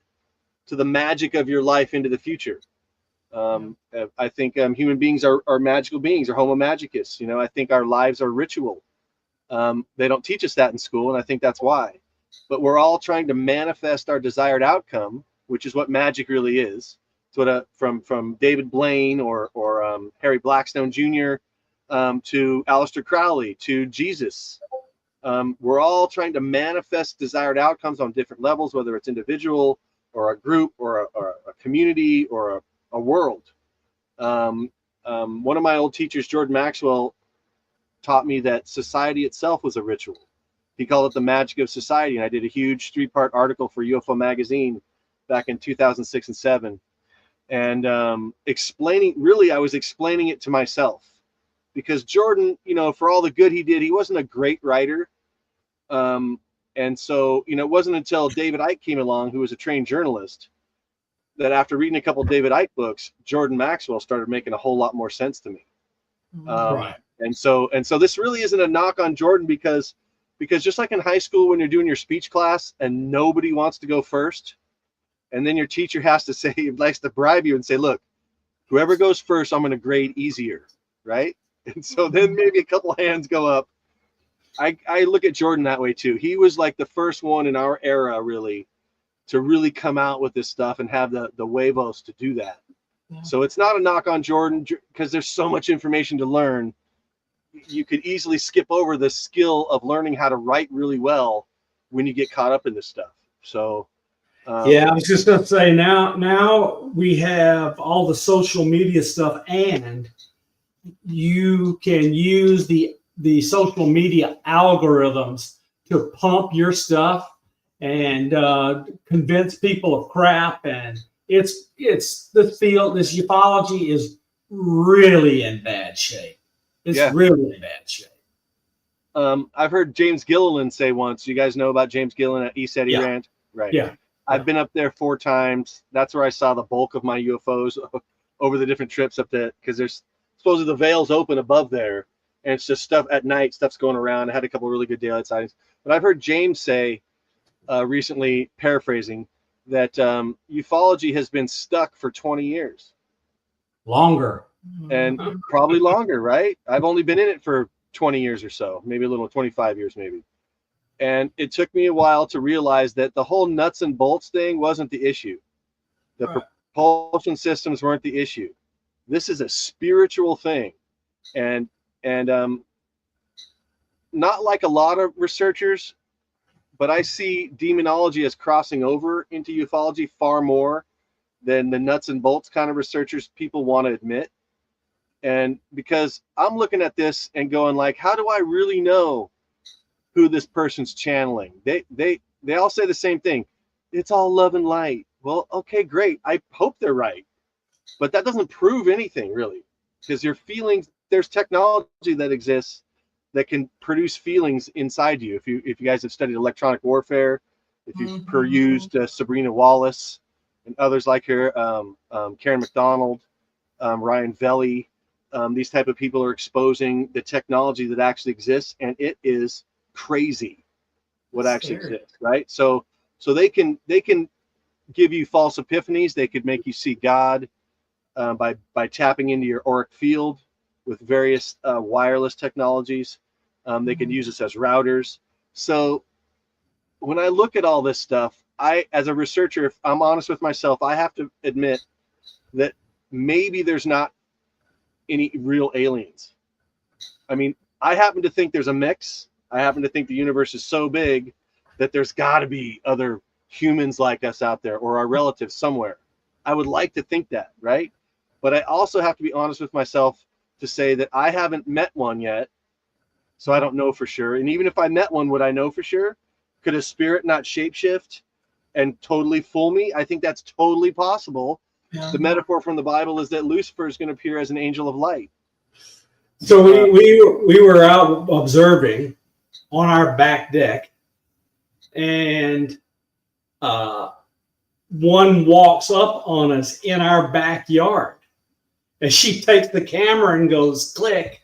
to the magic of your life into the future. I think human beings are magical beings, are homo magicus. You know, I think our lives are ritual. They don't teach us that in school, and I think that's why. But we're all trying to manifest our desired outcome, which is what magic really is. It's what from David Blaine or Harry Blackstone Jr. To Aleister Crowley to Jesus. We're all trying to manifest desired outcomes on different levels, whether it's individual or a group or a community or a world. One of my old teachers, Jordan Maxwell, taught me that society itself was a ritual. He called it the magic of society. And I did a huge 3-part article for UFO Magazine back in 2006 and 7. And I was explaining it to myself. Because Jordan, you know, for all the good he did, he wasn't a great writer. And so, you know, it wasn't until David Icke came along, who was a trained journalist, that after reading a couple of David Icke books, Jordan Maxwell started making a whole lot more sense to me. Right. And so this really isn't a knock on Jordan because just like in high school when you're doing your speech class and nobody wants to go first, and then your teacher has to say, likes to bribe you and say, look, whoever goes first, I'm going to grade easier, right? And so then maybe a couple hands go up. I look at Jordan that way too. He was like the first one in our era really to really come out with this stuff and have the huevos to do that. Yeah. So it's not a knock on Jordan because there's so much information to learn. You could easily skip over the skill of learning how to write really well when you get caught up in this stuff. So yeah, I was just going to say now we have all the social media stuff, and you can use the social media algorithms to pump your stuff and convince people of crap. And this ufology is really in bad shape. It's really in bad shape. I've heard James Gilliland say once, you guys know about James Gilliland at East Eddy Ranch? Right. Yeah. I've been up there 4 times. That's where I saw the bulk of my UFOs over the different trips up there, because there's supposedly the veil's open above there, and it's just stuff at night, stuff's going around. I had a couple of really good daylight sightings. But I've heard James say recently, paraphrasing, that ufology has been stuck for 20 years. Longer. And probably longer, right? I've only been in it for 20 years or so, maybe a little, 25 years maybe. And it took me a while to realize that the whole nuts and bolts thing wasn't the issue. The propulsion systems weren't the issue. This is a spiritual thing. And not like a lot of researchers, but I see demonology as crossing over into ufology far more than the nuts and bolts kind of researchers people want to admit. And because I'm looking at this and going like, how do I really know who this person's channeling? They all say the same thing. It's all love and light. Well, okay, great. I hope they're right. But that doesn't prove anything really, because your feelings, there's technology that exists that can produce feelings inside you. If you guys have studied electronic warfare, if you've perused Sabrina Wallace and others like her, Karen McDonald, Ryan Velli, these type of people are exposing the technology that actually exists, and it is crazy what actually exists, right? So they can give you false epiphanies. They could make you see God by tapping into your auric field with various wireless technologies. They can use us as routers. So when I look at all this stuff, as a researcher, if I'm honest with myself, I have to admit that maybe there's not any real aliens. I mean, I happen to think there's a mix. I happen to think the universe is so big that there's got to be other humans like us out there, or our relatives somewhere. I would like to think that, right? But I also have to be honest with myself to say that I haven't met one yet, so I don't know for sure. And even if I met one, would I know for sure? Could a spirit not shapeshift and totally fool me? I think that's totally possible. Yeah. The metaphor from the Bible is that Lucifer is going to appear as an angel of light. So we were out observing on our back deck, and one walks up on us in our backyard, and she takes the camera and goes click,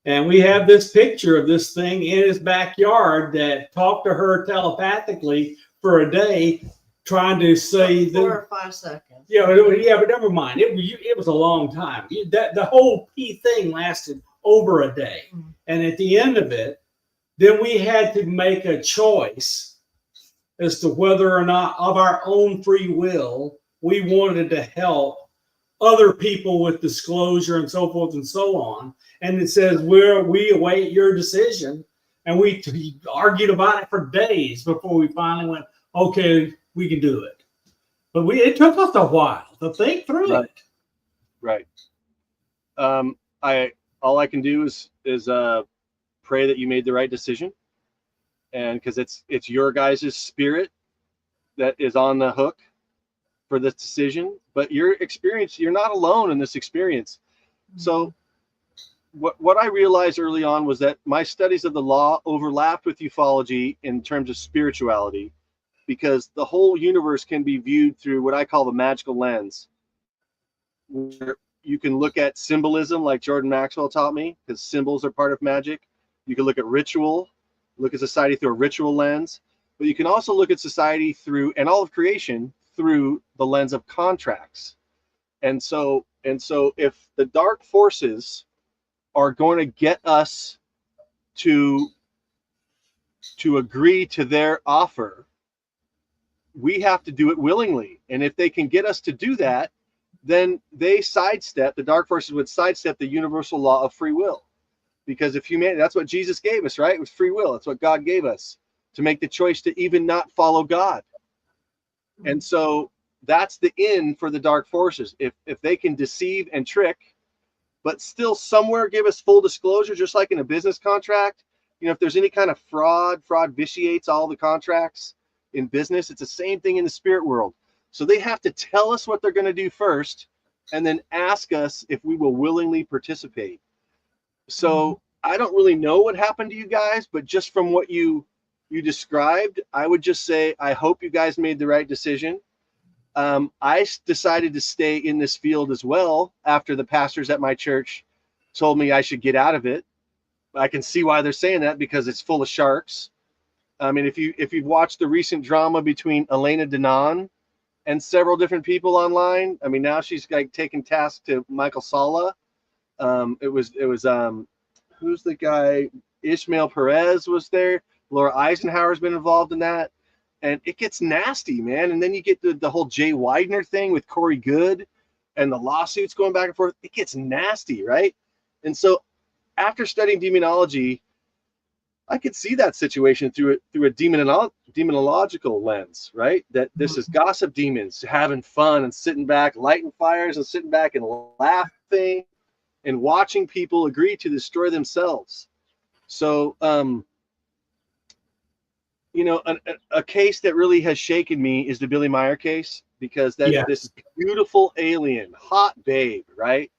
And we have this picture of this thing in his backyard that talked to her telepathically for a day, trying to say 4 that. or 5 seconds. Yeah, but never mind. It was a long time. The whole P thing lasted over a day, and at the end of it, then we had to make a choice as to whether or not, of our own free will, we wanted to help other people with disclosure and so forth and so on. And it says we await your decision, and we argued about it for days before we finally went, okay, we can do it. But it took us a while to think through it. Right. All I can do is pray that you made the right decision, and because it's your guys' spirit that is on the hook for this decision. But your experience, you're not alone in this experience. So what I realized early on was that my studies of the law overlapped with ufology in terms of spirituality, because the whole universe can be viewed through what I call the magical lens, where you can look at symbolism like Jordan Maxwell taught me, because symbols are part of magic. You can look at ritual, look at society through a ritual lens, but you can also look at society through, and all of creation, through the lens of contracts. And so if the dark forces are going to get us to agree to their offer, we have to do it willingly. And if they can get us to do that, then the dark forces would sidestep the universal law of free will. Because if humanity, that's what Jesus gave us, right? It was free will. That's what God gave us, to make the choice to even not follow God. And so that's the end for the dark forces. If they can deceive and trick, but still somewhere give us full disclosure, just like in a business contract. If there's any kind of fraud vitiates all the contracts in business. It's the same thing in the spirit world. So they have to tell us what they're going to do first, and then ask us if we will willingly participate. So I don't really know what happened to you guys, but just from what you described, I would just say, I hope you guys made the right decision. I decided to stay in this field as well after the pastors at my church told me I should get out of it. I can see why they're saying that, because it's full of sharks. I mean, if you've watched the recent drama between Elena Denon and several different people online, I mean, now she's like taking task to Michael Sala. It was who's the guy? Ishmael Perez was there. Laura Eisenhower's been involved in that. And it gets nasty, man. And then you get the whole Jay Widener thing with Corey Good and the lawsuits going back and forth. It gets nasty, right? And so after studying demonology, I could see that situation through a demonological lens, right? That this is gossip demons having fun and sitting back, lighting fires and sitting back and laughing and watching people agree to destroy themselves. So, a case that really has shaken me is the Billy Meyer case, because this beautiful alien, hot babe, right,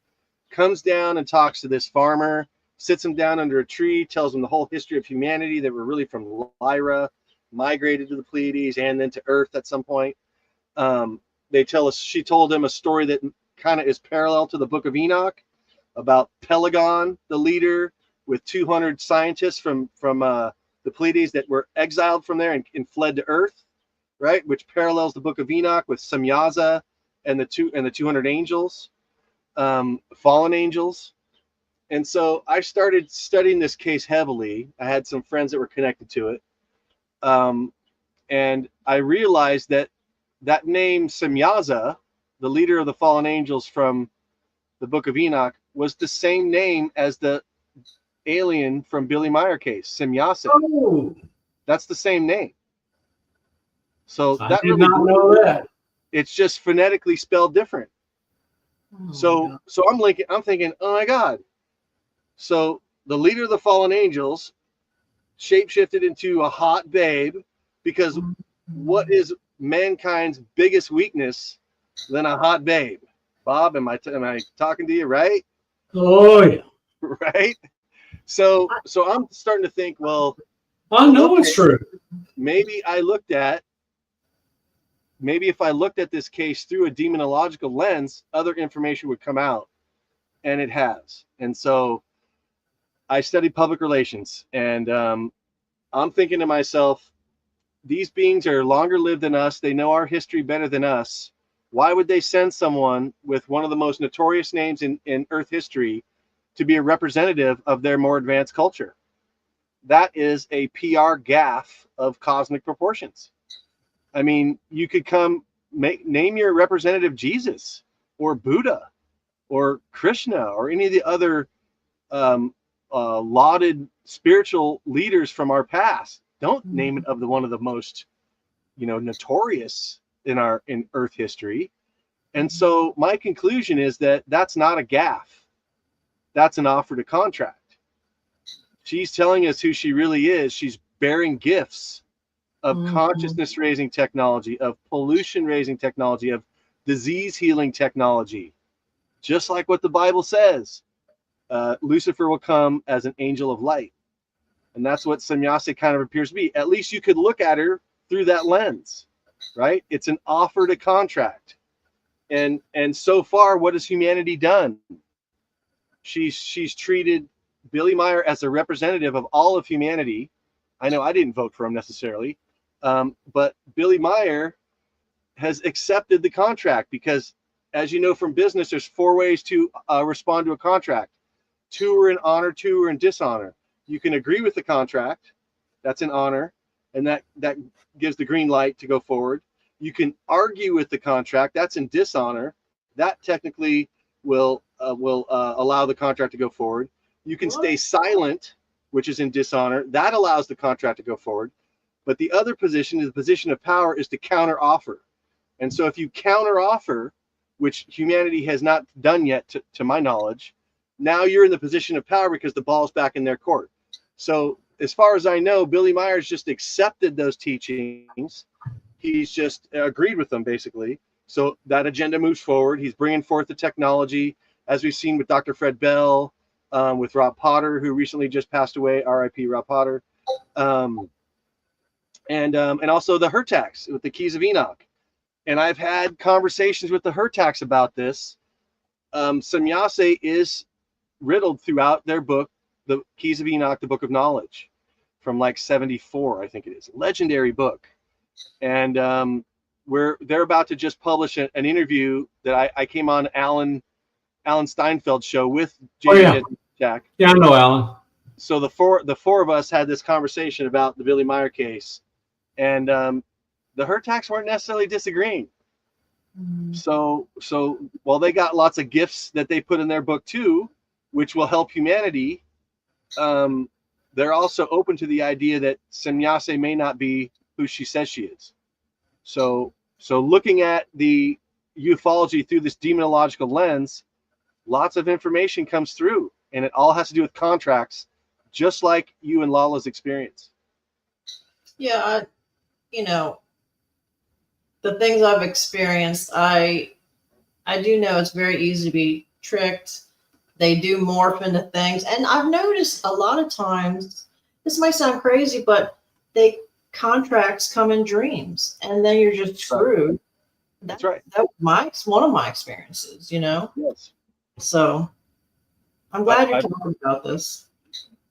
comes down and talks to this farmer, sits him down under a tree, tells him the whole history of humanity, that we're really from Lyra, migrated to the Pleiades, and then to Earth at some point. They tell us she told him a story that kind of is parallel to the Book of Enoch, about Pelagon, the leader, with 200 scientists from the Pleiades that were exiled from there and fled to Earth, right? Which parallels the Book of Enoch with Samyaza and the 200 angels, fallen angels. And so I started studying this case heavily. I had some friends that were connected to it. And I realized that name Samyaza, the leader of the fallen angels from the Book of Enoch, was the same name as the alien from Billy Meyer case, Samyaza. Oh, that's the same name. So I that did really not know that. It's just phonetically spelled different. So I'm thinking, oh my God. So the leader of the fallen angels shapeshifted into a hot babe, because what is mankind's biggest weakness than a hot babe? Bob, am I talking to you, right? Oh yeah. Right? So I'm starting to think, well, I know it's true. Maybe if I looked at this case through a demonological lens, other information would come out, and it has. And so I studied public relations, and I'm thinking to myself, these beings are longer lived than us. They know our history better than us. Why would they send someone with one of the most notorious names in Earth history to be a representative of their more advanced culture? That is a PR gaffe of cosmic proportions. I mean, you could name your representative Jesus or Buddha or Krishna or any of the other lauded spiritual leaders from our past. Don't name it of one of the most, notorious in Earth history. And so my conclusion is that that's not a gaffe. That's an offer to contract. She's telling us who she really is. She's bearing gifts of consciousness raising technology, of pollution raising technology, of disease healing technology. Just like what the Bible says, Lucifer will come as an angel of light. And that's what Semyase kind of appears to be. At least you could look at her through that lens, right? It's an offer to contract. And so far, what has humanity done? She's treated Billy Meyer as a representative of all of humanity. I know I didn't vote for him necessarily, but Billy Meyer has accepted the contract because, as you know from business, there's 4 ways to respond to a contract. 2 are in honor, 2 are in dishonor. You can agree with the contract, that's in honor, and that gives the green light to go forward. You can argue with the contract, that's in dishonor. That technically will allow the contract to go forward. You can stay silent, which is in dishonor. That allows the contract to go forward. But the other position is the position of power, is to counter offer. And so if you counter offer, which humanity has not done yet to my knowledge, now you're in the position of power because the ball's back in their court. So as far as I know, Billy Myers just accepted those teachings. He's just agreed with them, basically. So that agenda moves forward. He's bringing forth the technology, as we've seen with Dr. Fred Bell, with Rob Potter, who recently just passed away, R.I.P. Rob Potter, and also the Hertax with the Keys of Enoch. And I've had conversations with the Hertax about this. Semyase is riddled throughout their book, the Keys of Enoch, the Book of Knowledge, from like 74, I think it is. Legendary book. And they're about to just publish an interview that I came on Alan Steinfeld's show with Jack. Yeah, I know Alan. So the four of us had this conversation about the Billy Meyer case, and the Hertax weren't necessarily disagreeing. So while they got lots of gifts that they put in their book too, which will help humanity, they're also open to the idea that Semyase may not be who she says she is. So looking at the ufology through this demonological lens, lots of information comes through, and it all has to do with contracts, just like you and Lala's experience. Yeah, the things I've experienced, I do know it's very easy to be tricked. They do morph into things. And I've noticed a lot of times, this might sound crazy, but contracts come in dreams, and then you're just screwed. That's right. That was one of my experiences, Yes. So I'm glad you're talking about this.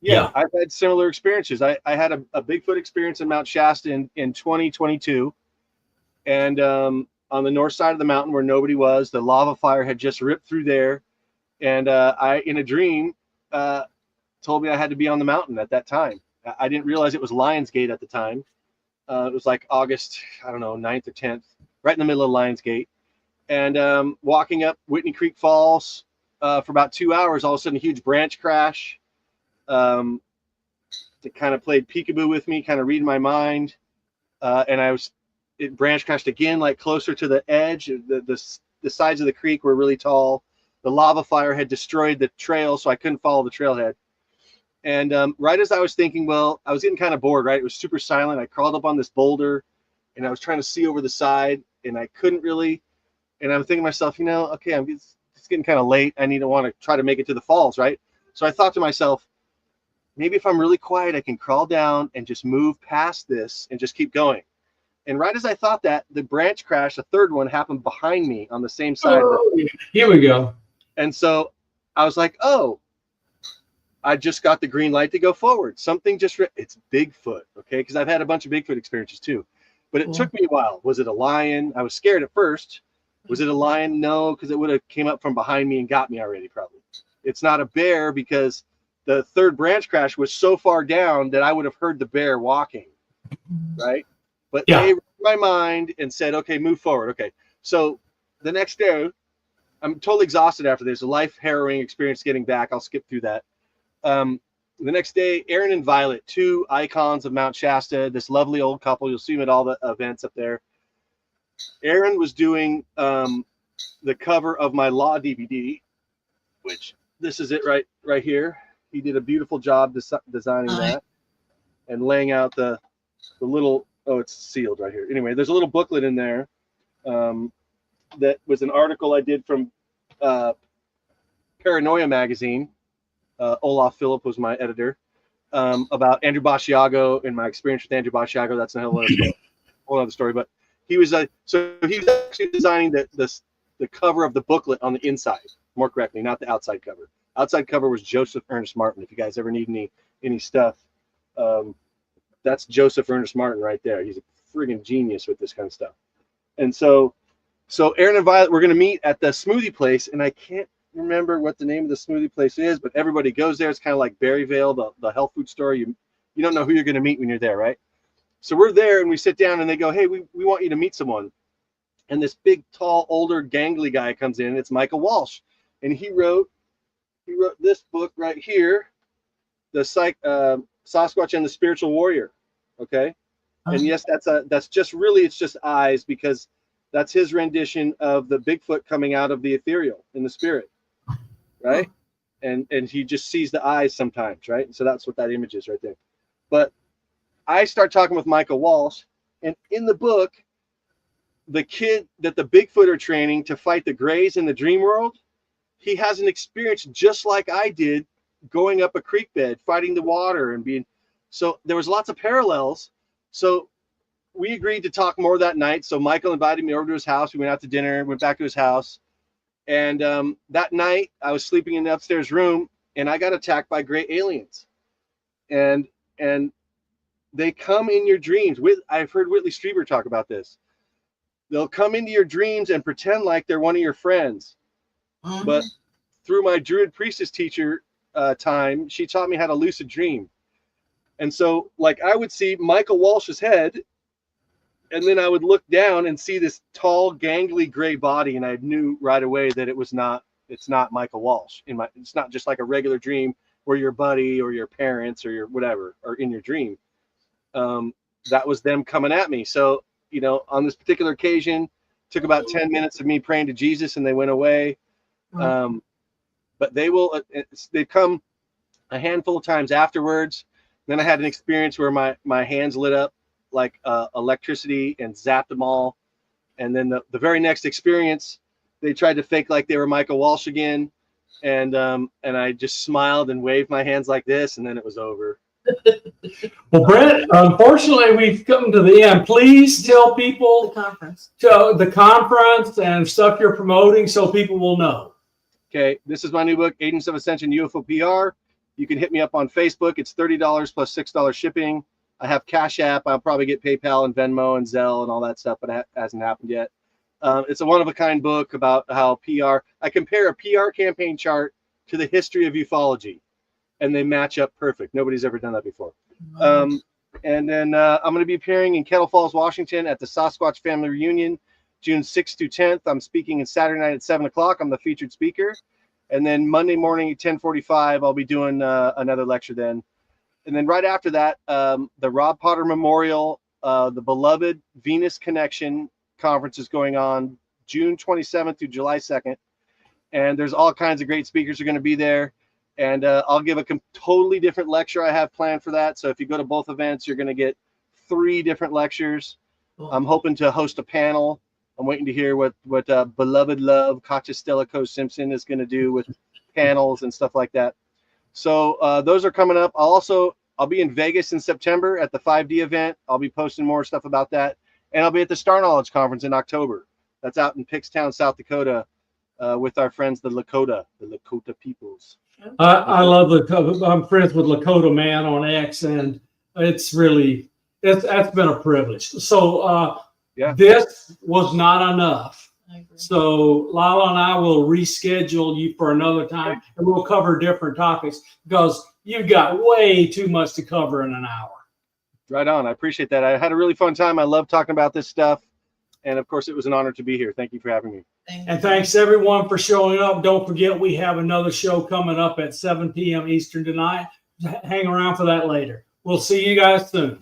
Yeah, I've had similar experiences. I had a Bigfoot experience in Mount Shasta in 2022. And on the north side of the mountain where nobody was, the lava fire had just ripped through there. And I, in a dream, told me I had to be on the mountain at that time. I didn't realize it was Lionsgate at the time. It was like August, 9th or 10th, right in the middle of Lionsgate. And walking up Whitney Creek Falls for about 2 hours, all of a sudden a huge branch crash. It kind of played peekaboo with me, kind of reading my mind. And it branch crashed again, like closer to the edge. The sides of the creek were really tall. The lava fire had destroyed the trail, so I couldn't follow the trailhead. And right as I was thinking, well, I was getting kind of bored, right? It was super silent. I crawled up on this boulder, and I was trying to see over the side, and I couldn't really. And I'm thinking to myself, okay, it's getting kind of late. I want to try to make it to the falls, right? So I thought to myself, maybe if I'm really quiet, I can crawl down and just move past this and just keep going. And right as I thought that, the branch crash, a third one, happened behind me on the same side. Here we go. And so I was like, oh, I just got the green light to go forward. Something just, it's Bigfoot, okay? Because I've had a bunch of Bigfoot experiences too. But it took me a while. Was it a lion? I was scared at first. Was it a lion? No, because it would have came up from behind me and got me already, probably. It's not a bear because the third branch crash was so far down that I would have heard the bear walking, right? But they read my mind and said, okay, move forward. Okay. So the next day, I'm totally exhausted after this. A life harrowing experience getting back. I'll skip through that. The next day, Aaron and Violet, two icons of Mount Shasta, this lovely old couple. You'll see them at all the events up there. Aaron was doing the cover of my Law DVD, which this is it right here. He did a beautiful job designing that and laying out the little, oh, it's sealed right here. Anyway, there's a little booklet in there that was an article I did from Paranoia magazine. Olaf Phillip was my editor, about Andrew Basiago and my experience with Andrew Basiago. That's a whole other story. But he was so he was actually designing the cover of the booklet on the inside, more correctly, not the outside cover. Outside cover was Joseph Ernest Martin. If you guys ever need any stuff, that's Joseph Ernest Martin right there. He's a friggin' genius with this kind of stuff. And so Aaron and Violet, we're going to meet at the smoothie place, and I can't remember what the name of the smoothie place is, but everybody goes there. It's kind of like Berryvale, the health food store. You don't know who you're going to meet when you're there, right? So we're there, and we sit down, and they go, hey, we want you to meet someone. And this big, tall, older, gangly guy comes in. It's Michael Walsh, and he wrote this book right here, the Sasquatch and the Spiritual Warrior. Okay, and yes, that's just really, it's just eyes, because that's his rendition of the Bigfoot coming out of the ethereal in the spirit, right? And he just sees the eyes sometimes, right? So that's what that image is right there. But I start talking with Michael Walsh, and in the book, the kid that the Bigfoot are training to fight the Greys in the dream world, he has an experience just like I did, going up a creek bed, fighting the water and being, so there was lots of parallels. So we agreed to talk more that night. So Michael invited me over to his house. We went out to dinner, went back to his house. And that night I was sleeping in the upstairs room, and I got attacked by gray aliens. And they come in your dreams. I've heard Whitley Strieber talk about this. They'll come into your dreams and pretend like they're one of your friends. But through my Druid priestess teacher time, she taught me how to lucid dream. And so, like, I would see Michael Walsh's head, and then I would look down and see this tall, gangly gray body, and I knew right away that it's not Michael Walsh. It's not just like a regular dream where your buddy or your parents or your whatever are in your dream. That was them coming at me. So, on this particular occasion, took about 10 minutes of me praying to Jesus, and they went away. But they've come a handful of times afterwards. Then I had an experience where my hands lit up like electricity and zapped them all. And then the very next experience, they tried to fake like they were Michael Walsh again. And I just smiled and waved my hands like this, and then it was over. Well, Bret, unfortunately, we've come to the end. Please tell people the conference and stuff you're promoting so people will know. Okay, this is my new book, Agents of Ascension UFO PR. You can hit me up on Facebook. It's $30 plus $6 shipping. I have Cash App. I'll probably get PayPal and Venmo and Zelle and all that stuff, but it hasn't happened yet. It's a one-of-a-kind book about how I compare a PR campaign chart to the history of ufology, and they match up perfect. Nobody's ever done that before. And then I'm going to be appearing in Kettle Falls, Washington at the Sasquatch Family Reunion, June 6th through 10th. I'm speaking in Saturday night at 7 o'clock. I'm the featured speaker. And then Monday morning at 10:45, I'll be doing another lecture then. And then right after that, the Rob Potter Memorial, the Beloved Venus Connection Conference is going on June 27th through July 2nd. And there's all kinds of great speakers are going to be there. And I'll give a totally different lecture I have planned for that. So if you go to both events, you're going to get 3 different lectures. Cool. I'm hoping to host a panel. I'm waiting to hear what Beloved Love, Katja Stella Simpson is going to do with panels and stuff like that. So those are coming up. I'll be in Vegas in September at the 5D event. I'll be posting more stuff about that. And I'll be at the Star Knowledge Conference in October. That's out in Pickstown, South Dakota. with our friends, the Lakota peoples. I love I'm friends with Lakota Man on X, and it's really that's been a privilege. So Yeah. this was not enough. I agree. So Lala and I will reschedule you for another time, and we'll cover different topics because you've got way too much to cover in an hour. Right on. I appreciate that. I had a really fun time. I love talking about this stuff. And of course, it was an honor to be here. Thank you for having me. And thanks everyone for showing up. Don't forget, we have another show coming up at 7 p.m. Eastern tonight. Hang around for that later. We'll see you guys soon.